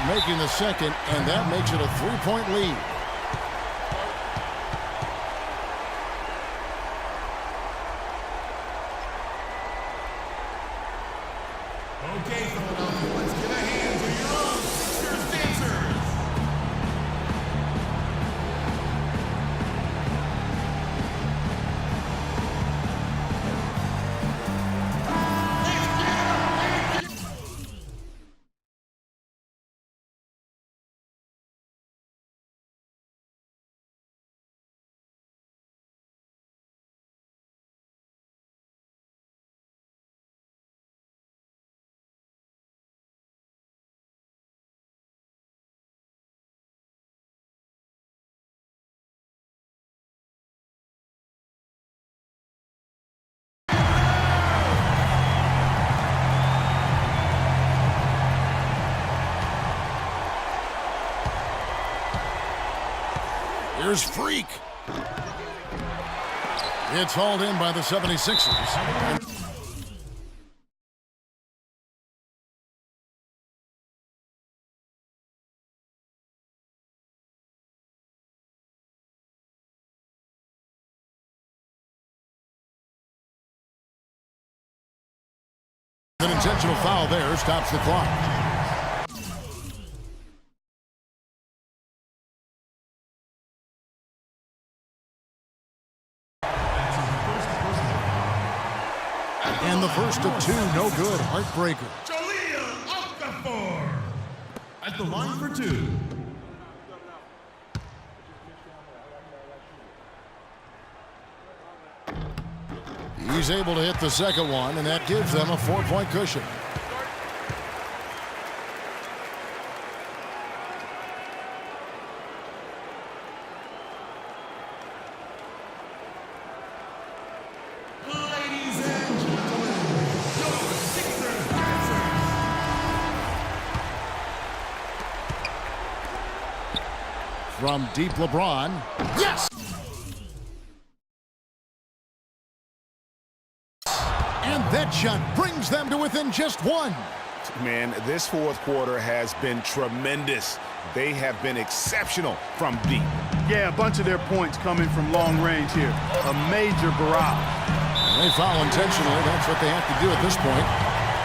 making the second, and that makes it a 3-point lead. Okay, Philadelphia, let's give a hand to your own Sixers dancers. Here's Freak. It's hauled in by the 76ers. An intentional foul there stops the clock. And the first of two, no good. Heartbreaker. Jahlil Okafor at the line for two. He's able to hit the second one, and that gives them a 4-point cushion. Ladies and gentlemen, your Sixers dancers. From deep, LeBron. Yes! And that shot brings them to within just one. Man, this fourth quarter has been tremendous. They have been exceptional from deep. Yeah, a bunch of their points coming from long range here. A major barrage. They foul intentionally. That's what they have to do at this point.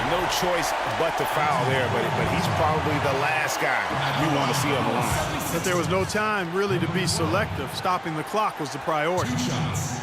No choice but to foul there, but he's probably the last guy you want to see on the line. But there was no time really to be selective. Stopping the clock was the priority. 2 shots.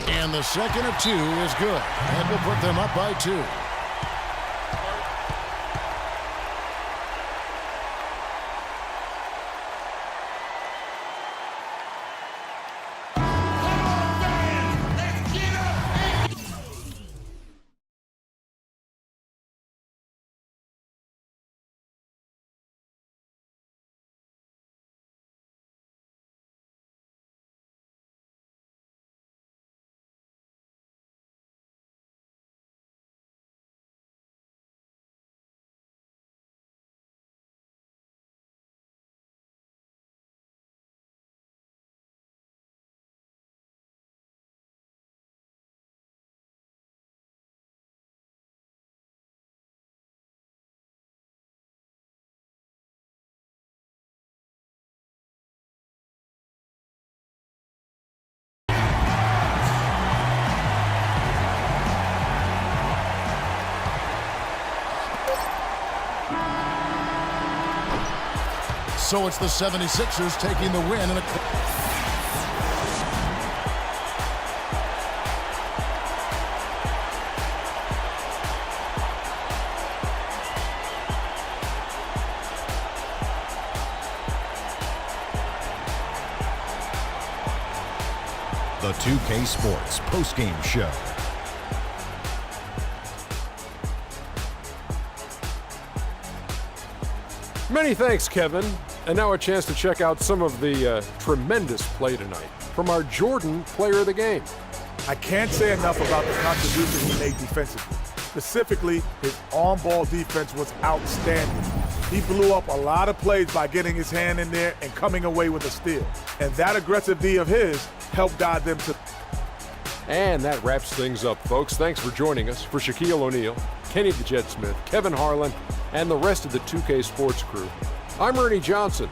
And the second of two is good. And will put them up by 2. So it's the 76ers taking the win in a... The 2K Sports postgame show. Many thanks, Kevin. And now a chance to check out some of the tremendous play tonight from our Jordan player of the game. I can't say enough about the contribution he made defensively. Specifically, his on-ball defense was outstanding. He blew up a lot of plays by getting his hand in there and coming away with a steal. And that aggressive D of his helped guide them to... And that wraps things up, folks. Thanks for joining us. For Shaquille O'Neal, Kenny the Jet Smith, Kevin Harlan, and the rest of the 2K Sports crew, I'm Ernie Johnson.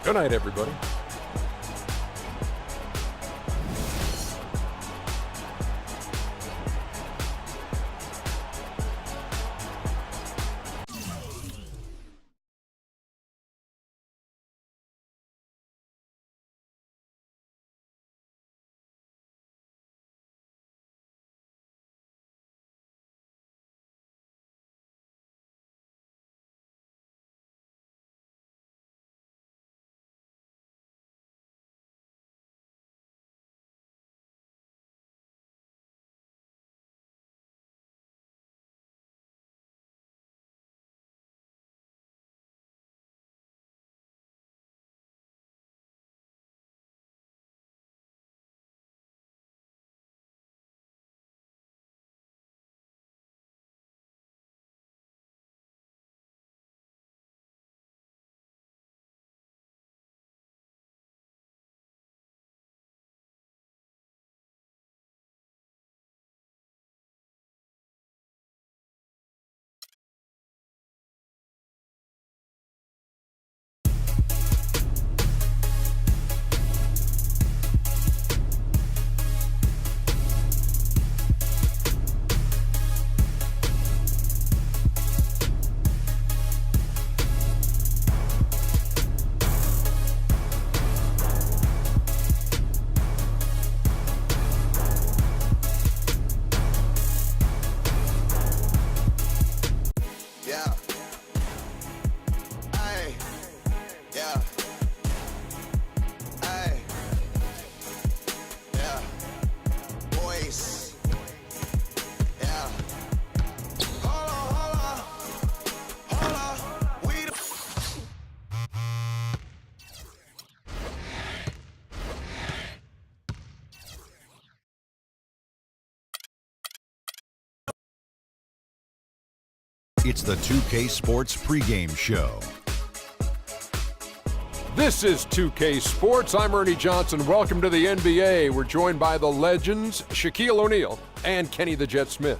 Good night, everybody. It's the 2K Sports pregame show. This is 2K Sports. I'm Ernie Johnson. Welcome to the NBA. We're joined by the legends, Shaquille O'Neal and Kenny the Jet Smith.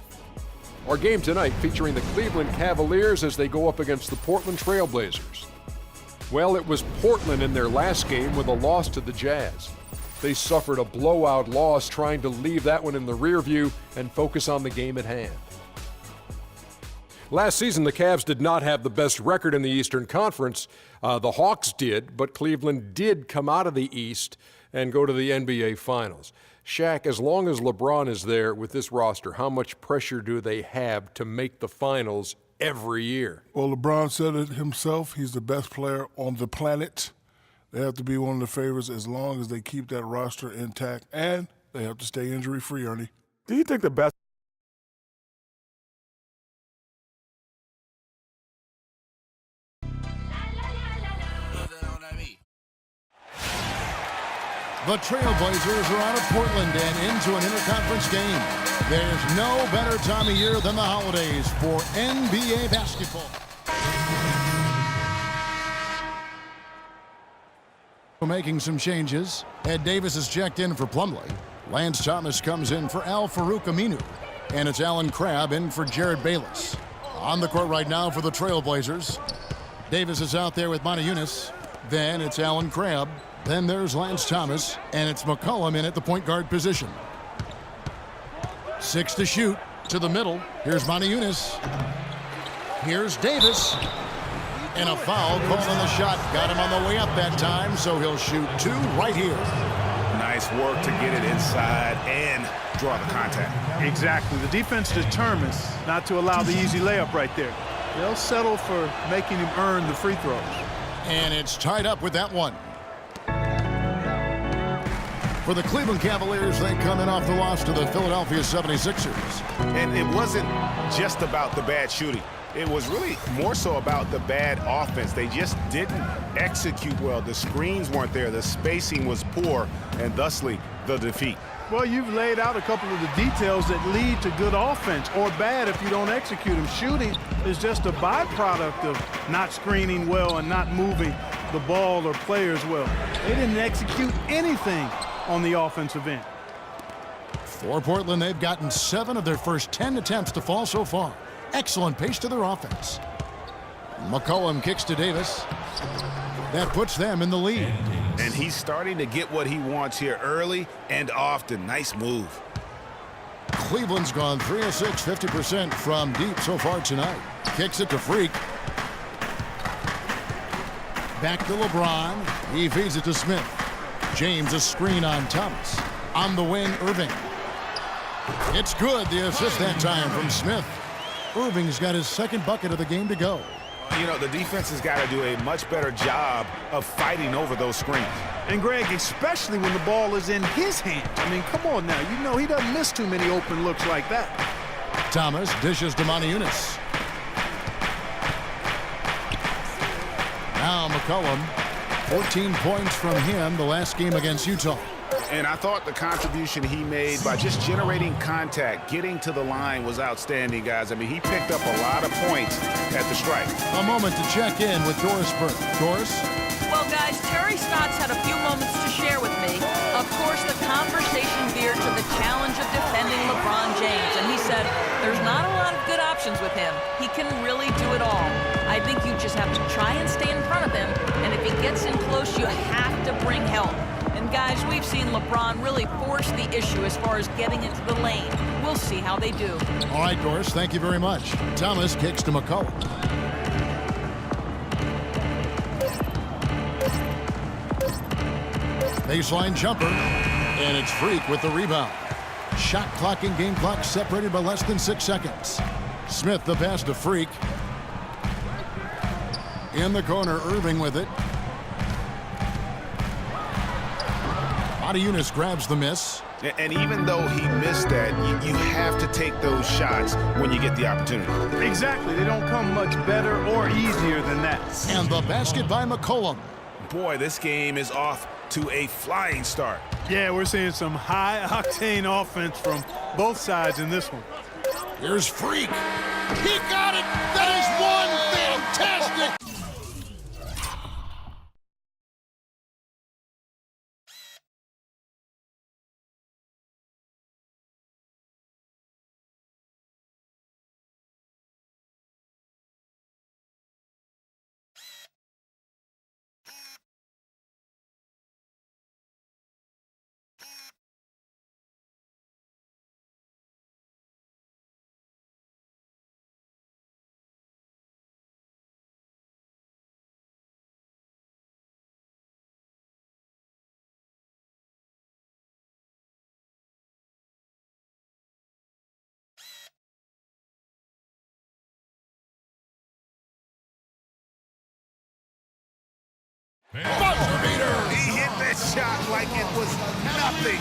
Our game tonight featuring the Cleveland Cavaliers as they go up against the Portland Trail Blazers. Well, it was Portland in their last game with a loss to the Jazz. They suffered a blowout loss, trying to leave that one in the rear view and focus on the game at hand. Last season, the Cavs did not have the best record in the Eastern Conference. The Hawks did, but Cleveland did come out of the East and go to the NBA Finals. Shaq, as long as LeBron is there with this roster, how much pressure do they have to make the Finals every year? Well, LeBron said it himself. He's the best player on the planet. They have to be one of the favorites as long as they keep that roster intact, and they have to stay injury-free, Ernie. Do you think the best... The Trailblazers are out of Portland and into an interconference game. There's no better time of year than the holidays for NBA basketball. Making some changes. Ed Davis is checked in for Plumlee. Lance Thomas comes in for Al-Farouq Aminu. And it's Alan Crabb in for Jared Bayless. On the court right now for the Trailblazers. Davis is out there with Monty Eunice. Then it's Alan Crabb. Then there's Lance Thomas, and it's McCollum in at the point guard position. 6 to shoot, to the middle. Here's Monty Eunice. Here's Davis. And a foul called on the shot. Got him on the way up that time, so he'll shoot 2 right here. Nice work to get it inside and draw the contact. Exactly. The defense determines not to allow the easy layup right there. They'll settle for making him earn the free throws. And it's tied up with that one. For the Cleveland Cavaliers, they come in off the loss to the Philadelphia 76ers. And it wasn't just about the bad shooting. It was really more so about the bad offense. They just didn't execute well. The screens weren't there. The spacing was poor, and thusly the defeat. Well, you've laid out a couple of the details that lead to good offense or bad if you don't execute them. Shooting is just a byproduct of not screening well and not moving the ball or players well. They didn't execute anything on the offensive end. For Portland, they've gotten 7 of their first 10 attempts to fall so far. Excellent pace to their offense. McCollum kicks to Davis. That puts them in the lead. And he's starting to get what he wants here early and often. Nice move. Cleveland's gone 3 of 6, 50% from deep so far tonight. Kicks it to Freak. Back to LeBron. He feeds it to Smith. James a screen on Thomas. On the wing, Irving. It's good. The assist that time from Smith. Irving's got his 2nd bucket of the game to go. You know, the defense has got to do a much better job of fighting over those screens. And Greg, especially when the ball is in his hands. I mean, come on now. You know he doesn't miss too many open looks like that. Thomas dishes to Moniunas. Now McCollum. 14 points from him the last game against Utah. And I thought the contribution he made by just generating contact, getting to the line was outstanding, guys. I mean, he picked up a lot of points at the strike. A moment to check in with Doris Burke. Doris? Well, guys, Terry Stotts had a few moments to share with me. Of course, the conversation veered to the challenge of defending LeBron James, and he said there's not a lot of good options with him. He can really do it all. I think you just have to try and stay in front of him, and if he gets in close, you have to bring help. And guys, we've seen LeBron really force the issue as far as getting into the lane. We'll see how they do. All right, Doris, thank you very much. Thomas kicks to McCollum. Baseline jumper, and it's Freak with the rebound. Shot clock and game clock separated by less than 6 seconds. Smith the pass to Freak. In the corner, Irving with it. Moniunas grabs the miss. And even though he missed that, you have to take those shots when you get the opportunity. Exactly. They don't come much better or easier than that. And the basket by McCollum. Boy, this game is off to a flying start. Yeah, we're seeing some high-octane offense from both sides in this one. Here's Freak. He got it. That is one fantastic. He hit that shot like it was nothing.